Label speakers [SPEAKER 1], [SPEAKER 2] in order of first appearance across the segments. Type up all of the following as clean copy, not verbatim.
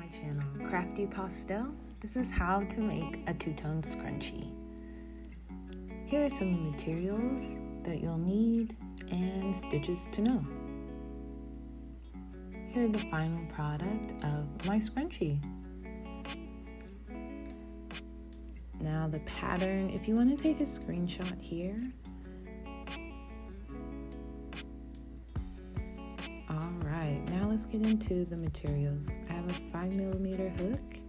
[SPEAKER 1] my channel, Crafty Pastel. This is how to make a two-tone scrunchie. Here are some of the materials that you'll need and stitches to know. Here are the final product of my scrunchie. Now the pattern, if you want to take a screenshot here. Alright, now let's get into the materials. I have a 5mm hook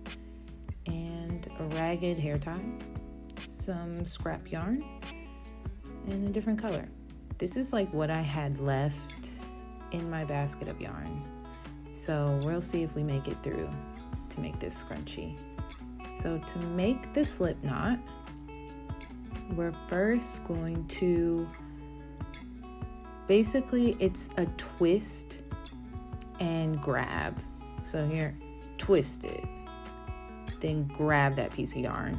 [SPEAKER 1] and a ragged hair tie, some scrap yarn, and a different color. This is like what I had left in my basket of yarn. So we'll see if we make it through to make this scrunchie. So to make the slip knot, we're first going to, basically it's a twist and grab. So here, twist it, then grab that piece of yarn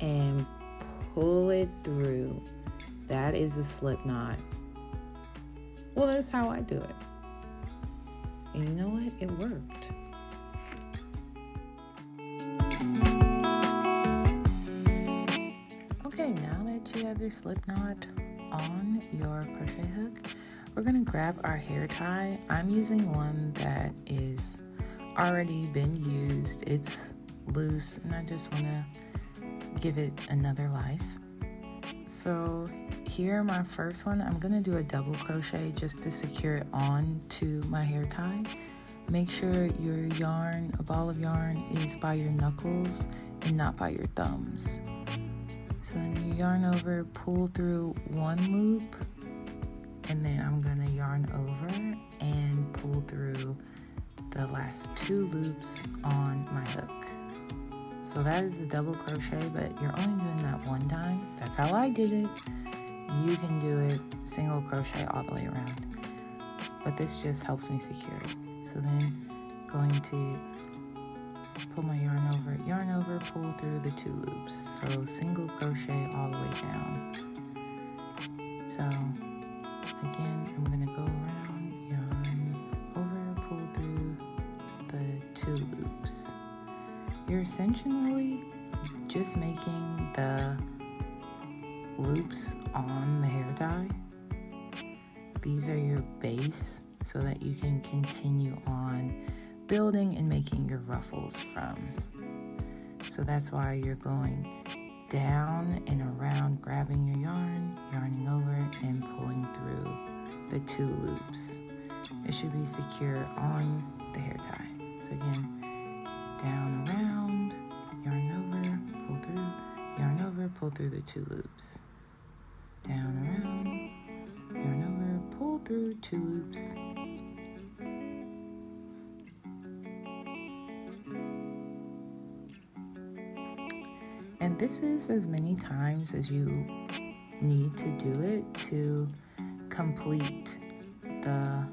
[SPEAKER 1] and pull it through. That is a slip knot. Well, that's how I do it. And you know what? It worked. Okay, now that you have your slip knot on your crochet hook, we're gonna grab our hair tie. I'm using one that is already been used. It's loose and I just wanna give it another life. So here, my first one, I'm gonna do a double crochet just to secure it on to my hair tie. Make sure your yarn, a ball of yarn, is by your knuckles and not by your thumbs. So then you yarn over, pull through one loop, and then I'm gonna yarn over and pull through the last two loops on my hook. So that is a double crochet, but you're only doing that one time. That's how I did it. You can do it single crochet all the way around, but this just helps me secure it. So then going to pull my yarn over, pull through the two loops. So single crochet all the way down. So again, I'm gonna go around, yarn over, pull through the two loops. You're essentially just making the loops on the hair tie. These are your base so that you can continue on building and making your ruffles from. So that's why you're going down and around, grabbing your yarn, yarning over, and pulling through the two loops. It should be secure on the hair tie. So again, down, around, yarn over, pull through, yarn over, pull through the two loops. Down, around, yarn over, pull through two loops. And this is as many times as you need to do it to complete the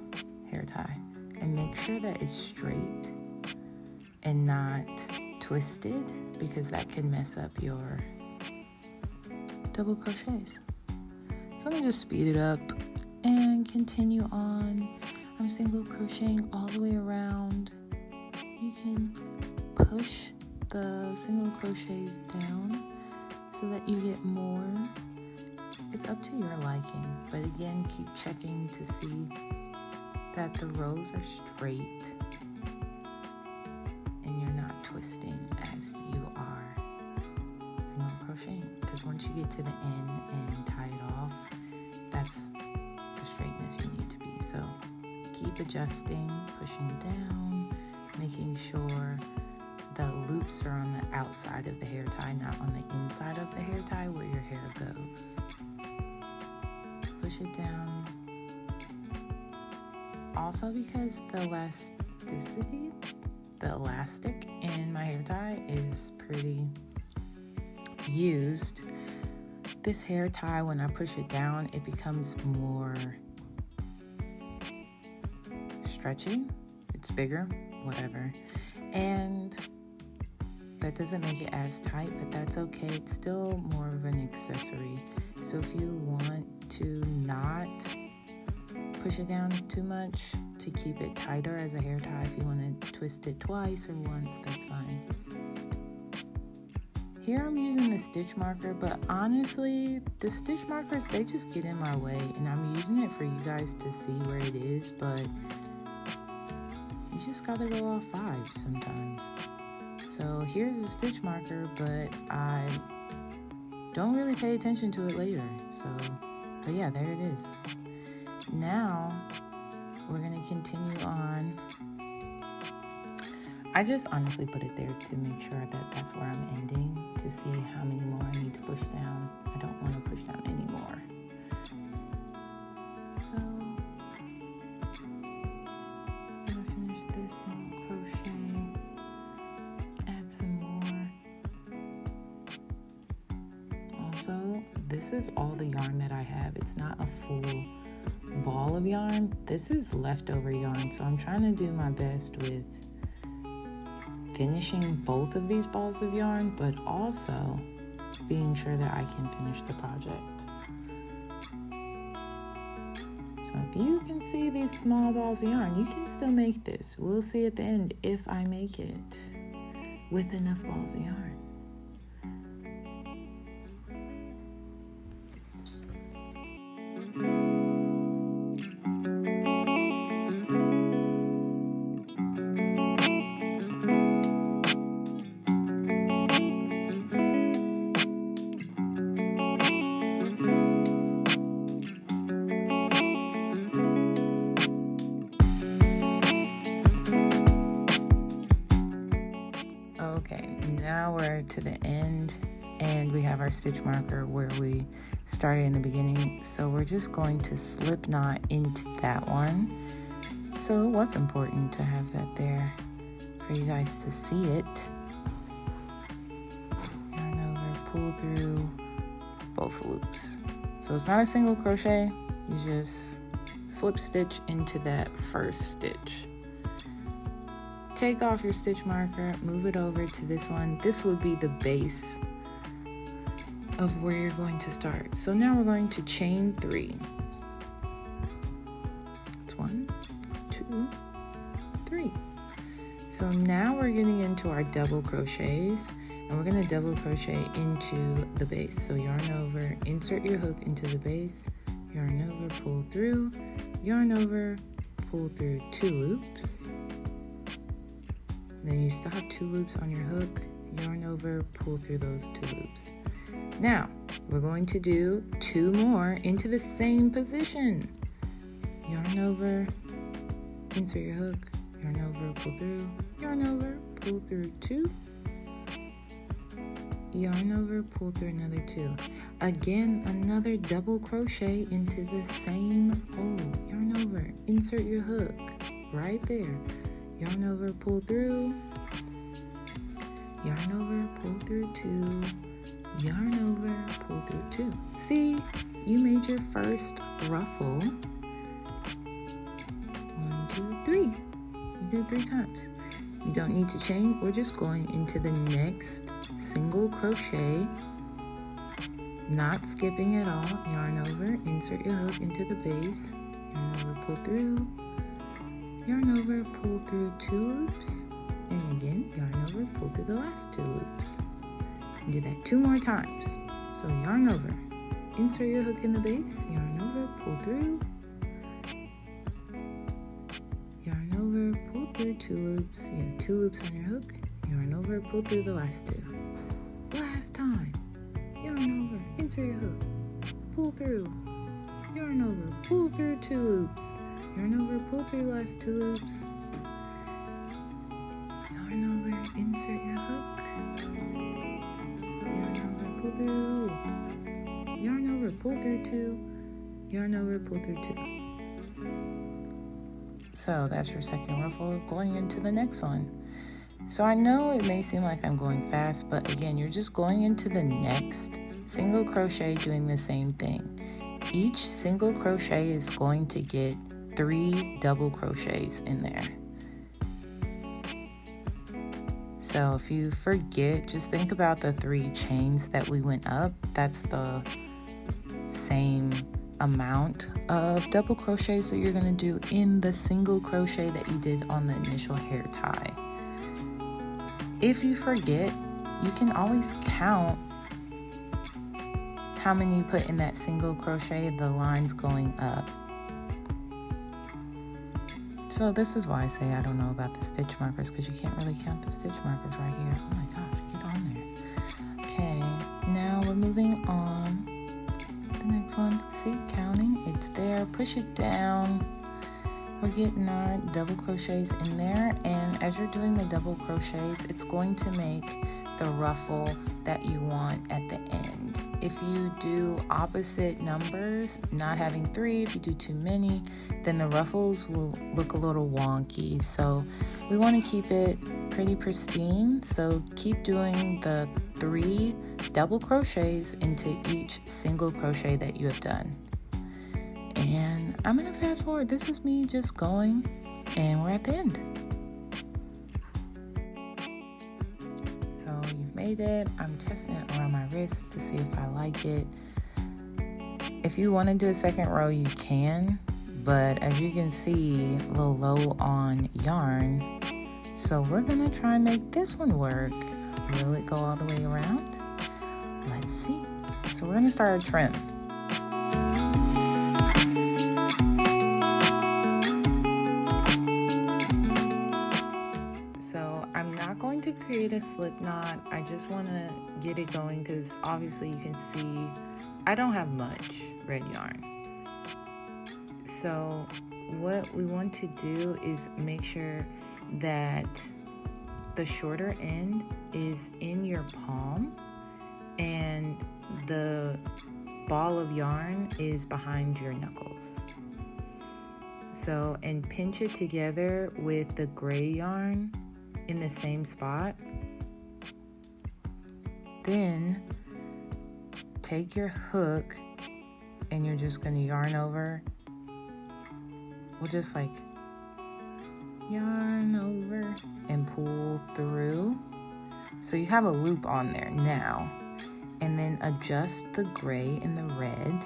[SPEAKER 1] hair tie. And make sure that it's straight and not twisted, because that can mess up your double crochets. So I'm gonna just speed it up and continue on. I'm single crocheting all the way around. You can push the single crochets down so that you get more. It's up to your liking, but again, keep checking to see that the rows are straight and you're not twisting as you are single crocheting, because once you get to the end and tie it off, that's the straightness you need to be. So keep adjusting, pushing down, making sure the loops are on the outside of the hair tie, not on the inside of the hair tie where your hair goes. So push it down. Also, because the elasticity, the elastic in my hair tie is pretty used, this hair tie, when I push it down, it becomes more stretchy. It's bigger, whatever. And that doesn't make it as tight, but that's okay. It's still more of an accessory. So if you want to not push it down too much to keep it tighter as a hair tie. If you want to twist it twice or once, that's fine. Here I'm using the stitch marker, but honestly, the stitch markers, they just get in my way, and I'm using it for you guys to see where it is, but you just gotta go off vibes sometimes. So here's the stitch marker, but I don't really pay attention to it later. But yeah, there it is. Now we're gonna continue on. I just honestly put it there to make sure that that's where I'm ending, to see how many more I need to push down. I don't want to push down anymore. So I'm gonna finish this single crochet, add some more. Also, this is all the yarn that I have. It's not a full ball of yarn. This is leftover yarn, so I'm trying to do my best with finishing both of these balls of yarn, but also being sure that I can finish the project. So if you can see these small balls of yarn, you can still make this. We'll see at the end if I make it with enough balls of yarn. Okay, now we're to the end and we have our stitch marker where we started in the beginning. So we're just going to slip knot into that one. So it was important to have that there for you guys to see it. Yarn over, pull through both loops. So it's not a single crochet, you just slip stitch into that first stitch. Take off your stitch marker, move it over to this one. This would be the base of where you're going to start. So now we're going to chain 3. It's 1, 2, 3. So now we're getting into our double crochets, and we're going to double crochet into the base. So yarn over, insert your hook into the base, yarn over, pull through, yarn over, pull through 2 loops. Then you still have 2 loops on your hook, yarn over, pull through those 2 loops. Now, we're going to do 2 more into the same position. Yarn over, insert your hook, yarn over, pull through, yarn over, pull through 2, yarn over, pull through another 2. Again, another double crochet into the same hole. Yarn over, insert your hook, right there. Yarn over, pull through, yarn over, pull through 2, yarn over, pull through 2. See, you made your first ruffle. 1, 2, 3. You did 3 times. You don't need to chain. We're just going into the next single crochet, not skipping at all. Yarn over, insert your hook into the base, yarn over, pull through, yarn over, pull through 2 loops, and again, yarn over, pull through the last 2 loops. And do that 2 more times. So yarn over, insert your hook in the base, yarn over, pull through, yarn over, pull through 2 loops. You have 2 loops on your hook, yarn over, pull through the last 2. Last time, yarn over, insert your hook, pull through, yarn over, pull through 2 loops. Yarn over, pull through the last 2 loops. Yarn over, insert your hook. Yarn over, pull through. Yarn over, pull through 2. Yarn over, pull through 2. So that's your second ruffle, going into the next one. So I know it may seem like I'm going fast, but again, you're just going into the next single crochet doing the same thing. Each single crochet is going to get 3 double crochets in there. So if you forget, just think about the 3 chains that we went up. That's the same amount of double crochets that you're going to do in the single crochet that you did on the initial hair tie. If you forget, you can always count how many you put in that single crochet, the lines going up. So this is why I say I don't know about the stitch markers, because you can't really count the stitch markers right here. Oh my gosh, get on there. Okay, now we're moving on. The next one, see, counting, it's there. Push it down. We're getting our double crochets in there, and as you're doing the double crochets, it's going to make the ruffle that you want at the end. If you do opposite numbers, not having 3, if you do too many, then the ruffles will look a little wonky. So we want to keep it pretty pristine. So keep doing the 3 double crochets into each single crochet that you have done. And I'm going to fast forward. This is me just going, and we're at the end. So you've made it. I'm testing it around my wrist to see if I like it. If you want to do a second row, you can, but as you can see, a little low on yarn. So we're going to try and make this one work. Will it go all the way around? Let's see. So we're going to start our trim. So I'm not going to create a slip knot. I just want to get it going because obviously you can see I don't have much red yarn. So what we want to do is make sure that the shorter end is in your palm and the ball of yarn is behind your knuckles. So, and pinch it together with the gray yarn in the same spot. Then take your hook and you're just going to yarn over. We'll just like yarn over and pull through. So you have a loop on there now. And then adjust the gray and the red.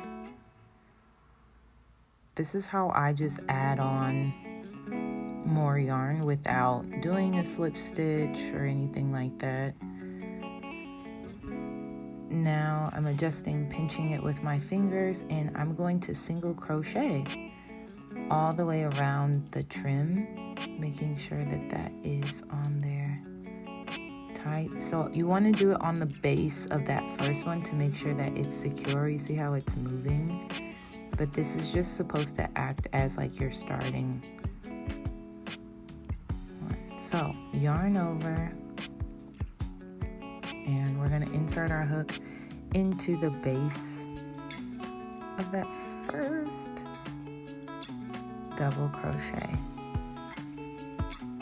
[SPEAKER 1] This is how I just add on more yarn without doing a slip stitch or anything like that. Now I'm adjusting, pinching it with my fingers, and I'm going to single crochet all the way around the trim, making sure that that is on there tight. So you want to do it on the base of that first one to make sure that it's secure. You see how it's moving? But this is just supposed to act as like you're starting one. So yarn over, and we're going to insert our hook into the base of that first double crochet.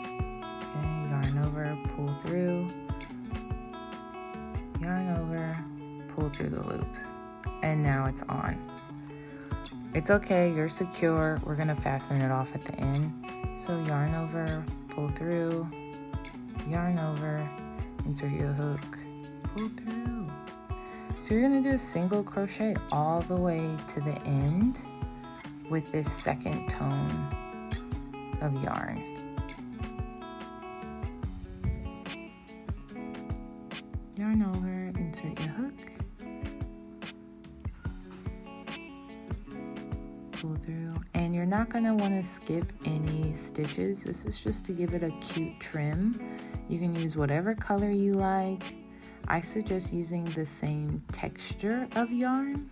[SPEAKER 1] Okay, yarn over, pull through, yarn over, pull through the loops, and now it's on. It's okay, you're secure. We're gonna fasten it off at the end. So yarn over, pull through, yarn over, insert your hook, pull through. So you're gonna do a single crochet all the way to the end with this second tone of yarn. Yarn over, insert your hook, pull through, and you're not going to want to skip any stitches. This is just to give it a cute trim. You can use whatever color you like. I suggest using the same texture of yarn.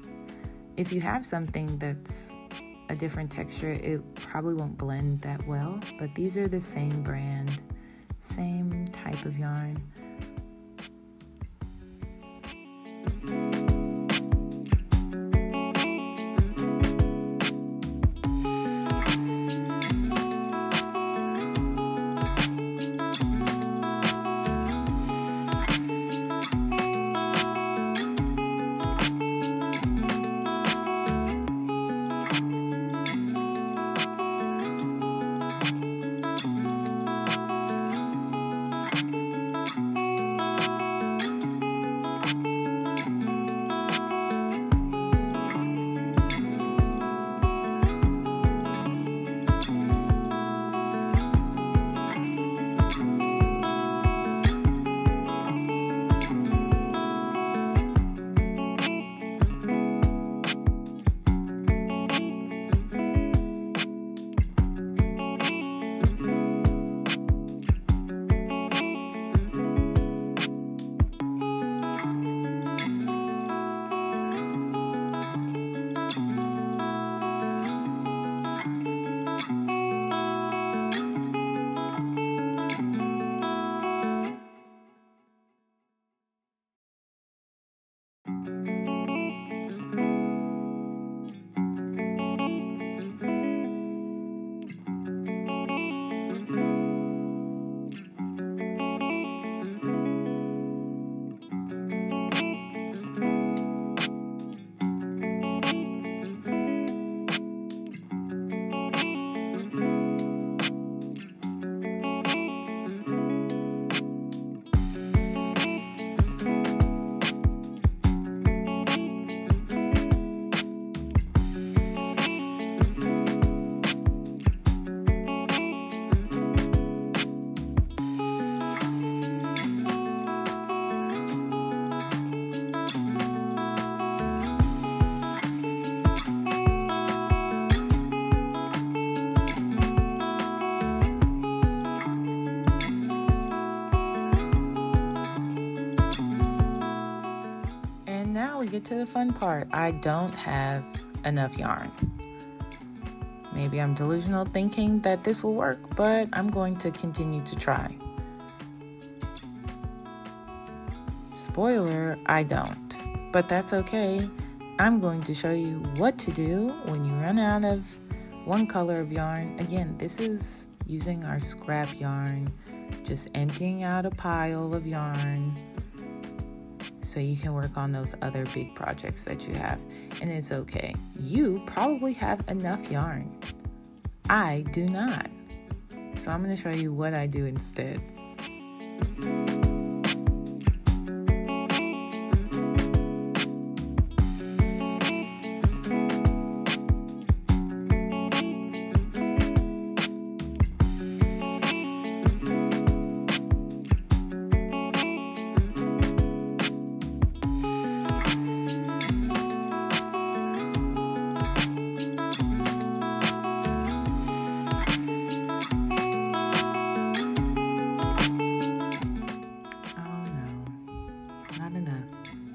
[SPEAKER 1] If you have something that's a different texture, it probably won't blend that well, but these are the same brand, same type of yarn. now we get to the fun part. I don't have enough yarn. Maybe I'm delusional thinking that this will work, but I'm going to continue to try. Spoiler, I don't, but that's okay. I'm going to show you what to do when you run out of one color of yarn. Again, this is using our scrap yarn, just emptying out a pile of yarn so you can work on those other big projects that you have. And it's okay. You probably have enough yarn. I do not. So I'm going to show you what I do instead.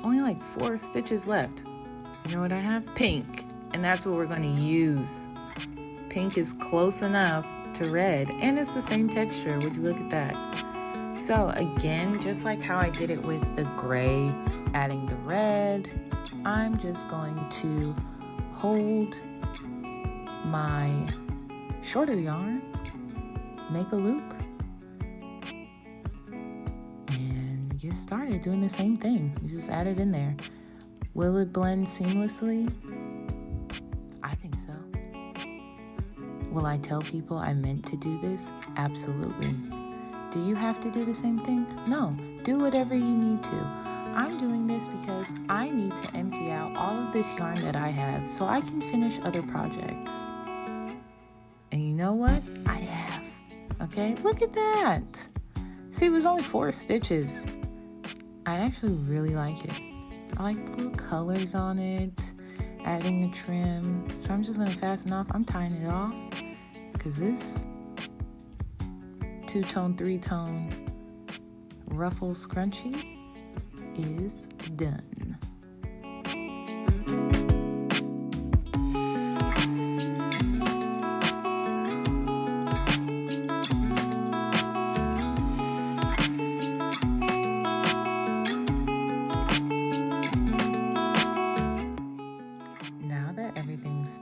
[SPEAKER 1] Only like 4 stitches left. You know what I have? Pink. And that's what we're going to use. Pink is close enough to red, and it's the same texture. Would you look at that? So again, just like how I did it with the gray, adding the red, I'm just going to hold my shorter yarn, make a loop, get started doing the same thing. You just add it in there. Will it blend seamlessly? I think so. Will I tell people I meant to do this? Absolutely. Do you have to do the same thing? No. Do whatever you need to. I'm doing this because I need to empty out all of this yarn that I have so I can finish other projects. And you know what? I have. Okay? Look at that. See, it was only 4 stitches. I actually really like it. I like the little colors on it, adding a trim. So I'm just going to fasten off. I'm tying it off because this 2-tone, 3-tone ruffle scrunchie is done.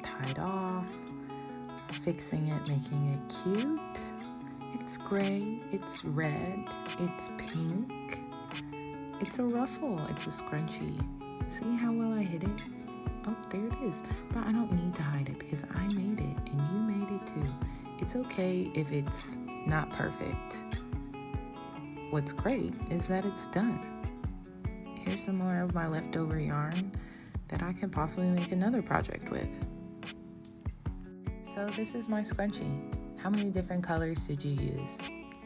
[SPEAKER 1] Tied off, fixing it, making it cute. It's gray, it's red, it's pink, it's a ruffle, it's a scrunchie. See how well I hid it? Oh, there it is. But I don't need to hide it because I made it and you made it too. It's okay if it's not perfect. What's great is that it's done. Here's some more of my leftover yarn that I can possibly make another project with. So this is my scrunchie. How many different colors did you use?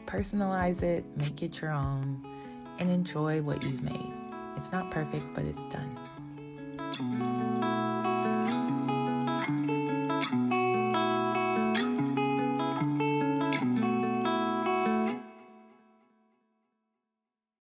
[SPEAKER 1] Personalize it, make it your own, and enjoy what you've made. It's not perfect, but it's done.